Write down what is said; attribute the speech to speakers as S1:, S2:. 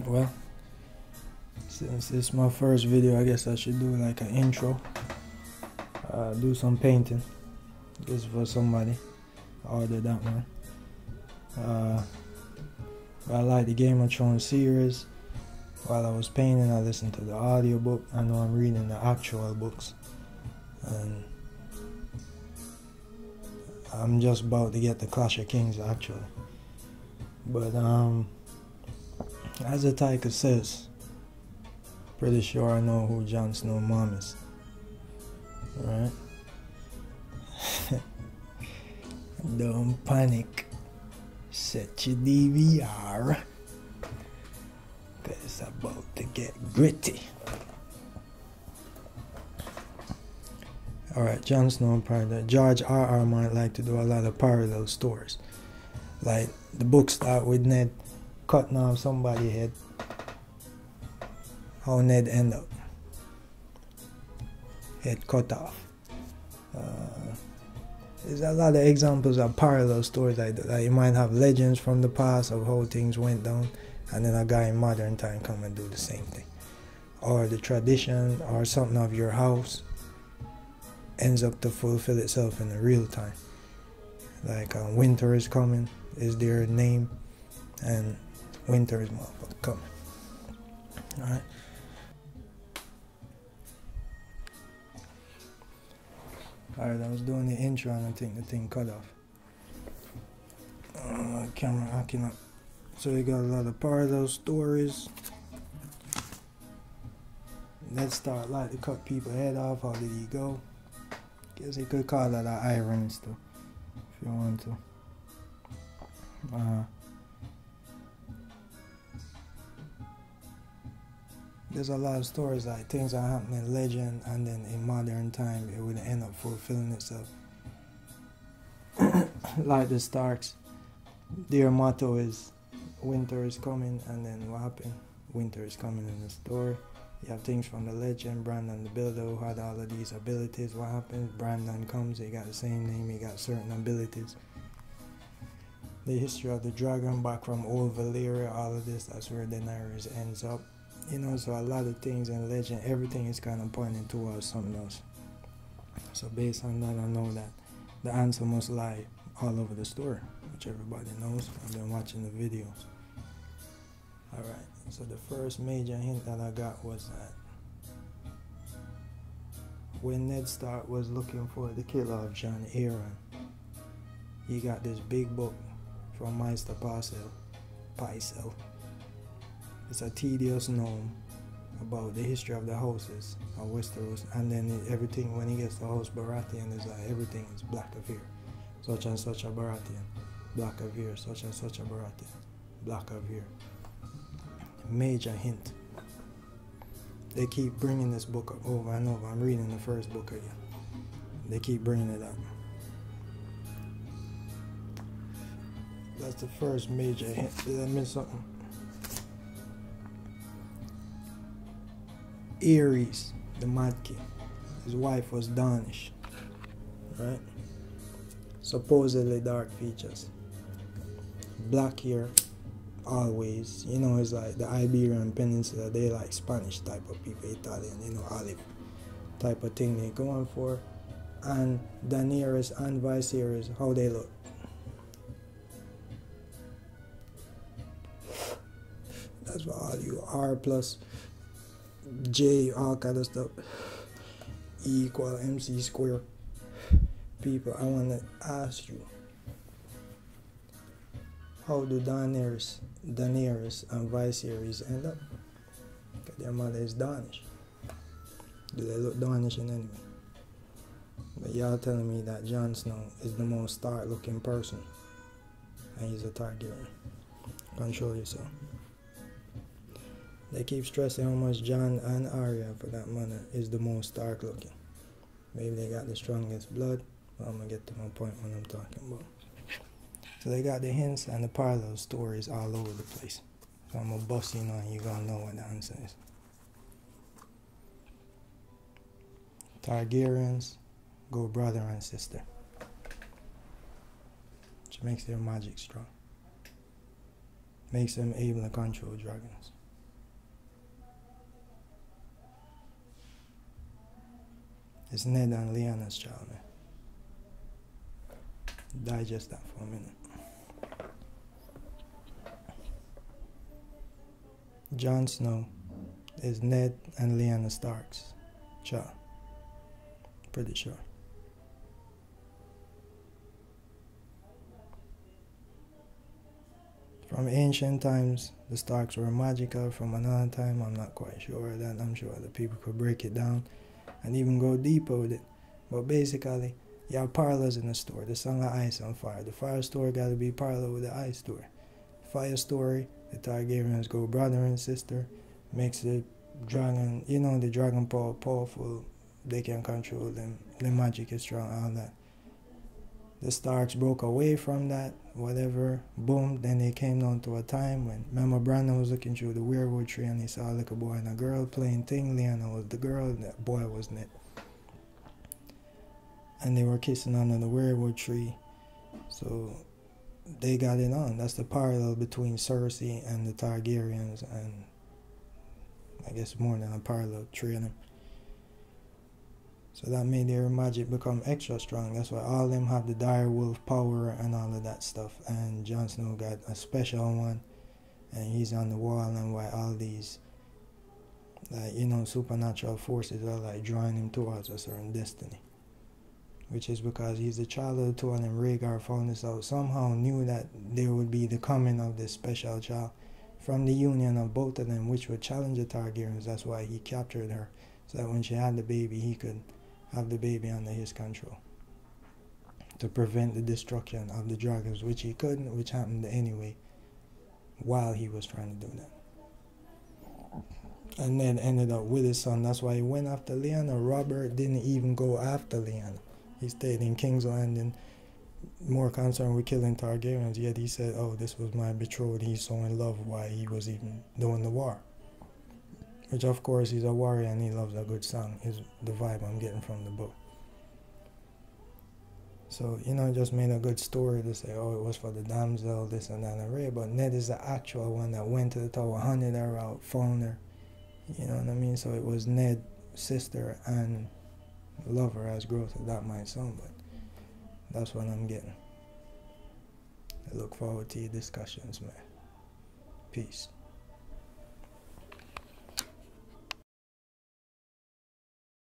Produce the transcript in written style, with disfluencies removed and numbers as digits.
S1: Well, since this is my first video, I guess I should do like an intro. Do some painting. This is for somebody. I ordered that one. I like the Game of Thrones series. While I was painting, I listened to the audiobook. I know I'm reading the actual books. And I'm just about to get the Clash of Kings actually. But as the title says, pretty sure I know who Jon Snow's mom is. Right? Don't panic. Set your DVR. Cause it's about to get gritty. Alright, Jon Snow parallel. George R.R. might like to do a lot of parallel stories. Like the book start with Ned cutting off somebody's head. How Ned end up. Head cut off. There's a lot of examples of parallel stories like that. Like you might have legends from the past of how things went down, and then a guy in modern time come and do the same thing. Or the tradition or something of your house ends up to fulfill itself in the real time. Like winter is coming is their name, and winter is motherfucking coming. Alright. Alright, I was doing the intro and I think the thing cut off. Camera acting up. So we got a lot of parallel stories. Ned Stark like to cut people's head off. How did he go? Guess you could call that an irony still, if you want to. There's a lot of stories like things that happen in legend and then in modern time it would end up fulfilling itself. Like the Starks, their motto is winter is coming, and then what happened? Winter is coming in the story. You have things from the legend, Brandon the Builder who had all of these abilities. What happens? Brandon comes, he got the same name, he got certain abilities. The history of the dragon back from old Valyria, all of this, that's where Daenerys ends up. You know, so a lot of things in legend, everything is kind of pointing towards something else. So based on that, I know that the answer must lie all over the story, which everybody knows. I've been watching the videos. Alright, so the first major hint that I got was that when Ned Stark was looking for the killer of Jon Arryn, he got this big book from Maester Pycelle. It's a tedious gnome about the history of the houses of Westeros, and then everything, when he gets to House Baratheon, is like everything is black of hair. Such and such a Baratheon, black of hair, such and such a Baratheon, black of hair. Major hint. They keep bringing this book up over and over. I'm reading the first book again. They keep bringing it up. That's the first major hint. Did I miss something? Aerys, the Mad King, his wife was Danish, right? Supposedly dark features, black hair, always. You know, it's like the Iberian Peninsula. They like Spanish type of people, Italian, you know, olive type of thing they going for. And Daenerys and Viserys, how they look. That's for all you R plus J, all kind of stuff, E equal MC square people. I want to ask you, how do Daenerys and Viserys end up? Because their mother is Danish. Do they look Danish in any way? But y'all telling me that Jon Snow is the most Stark looking person, and he's a Targaryen. Control yourself. They keep stressing how much Jon and Arya, for that matter, is the most Stark looking. Maybe they got the strongest blood, but I'm going to get to my point when I'm talking about. So they got the hints and the parallel stories all over the place. So I'm going to bust you on, you're going to know what the answer is. Targaryens go brother and sister, which makes their magic strong. Makes them able to control dragons. It's Ned and Lyanna's child, man. Digest that for a minute. Jon Snow is Ned and Lyanna Stark's child. Pretty sure. From ancient times, the Starks were magical. From another time, I'm not quite sure that. I'm sure other people could break it down and even go deeper with it. But basically, you have parallels in the story. The Song of Ice and Fire. The fire story got to be parallel with the ice story. Fire story, the Targaryens go brother and sister, makes the dragon, the dragon powerful. They can control them. The magic is strong, all that. The Starks broke away from that, whatever, boom, then they came down to a time when, remember Brandon was looking through the weirwood tree and he saw like a boy and a girl playing thing. Lyanna was the girl, and the boy was Ned. And they were kissing under the weirwood tree, so they got it on. That's the parallel between Cersei and the Targaryens, and I guess more than a parallel, three of them. So that made their magic become extra strong. That's why all of them have the dire wolf power and all of that stuff. And Jon Snow got a special one, and he's on the wall, and why all these, supernatural forces are like drawing him towards a certain destiny. Which is because he's the child of the two of them. Rhaegar found this out, somehow knew that there would be the coming of this special child from the union of both of them, which would challenge the Targaryens. That's why he captured her, so that when she had the baby, he could have the baby under his control to prevent the destruction of the dragons, which he couldn't, which happened anyway while he was trying to do that. And then ended up with his son. That's why he went after Lyanna. Robert didn't even go after Lyanna. He stayed in King's Landing, more concerned with killing Targaryens, yet he said, oh, this was my betrothed. He's so in love why he was even doing the war. Which, of course, he's a warrior and he loves a good song, is the vibe I'm getting from the book. So, it just made a good story to say, oh, it was for the damsel, this and that, and Ray. But Ned is the actual one that went to the tower, hunted her out, found her. You know what I mean? So it was Ned's sister and lover, as gross as that might sound, but that's what I'm getting. I look forward to your discussions, man. Peace.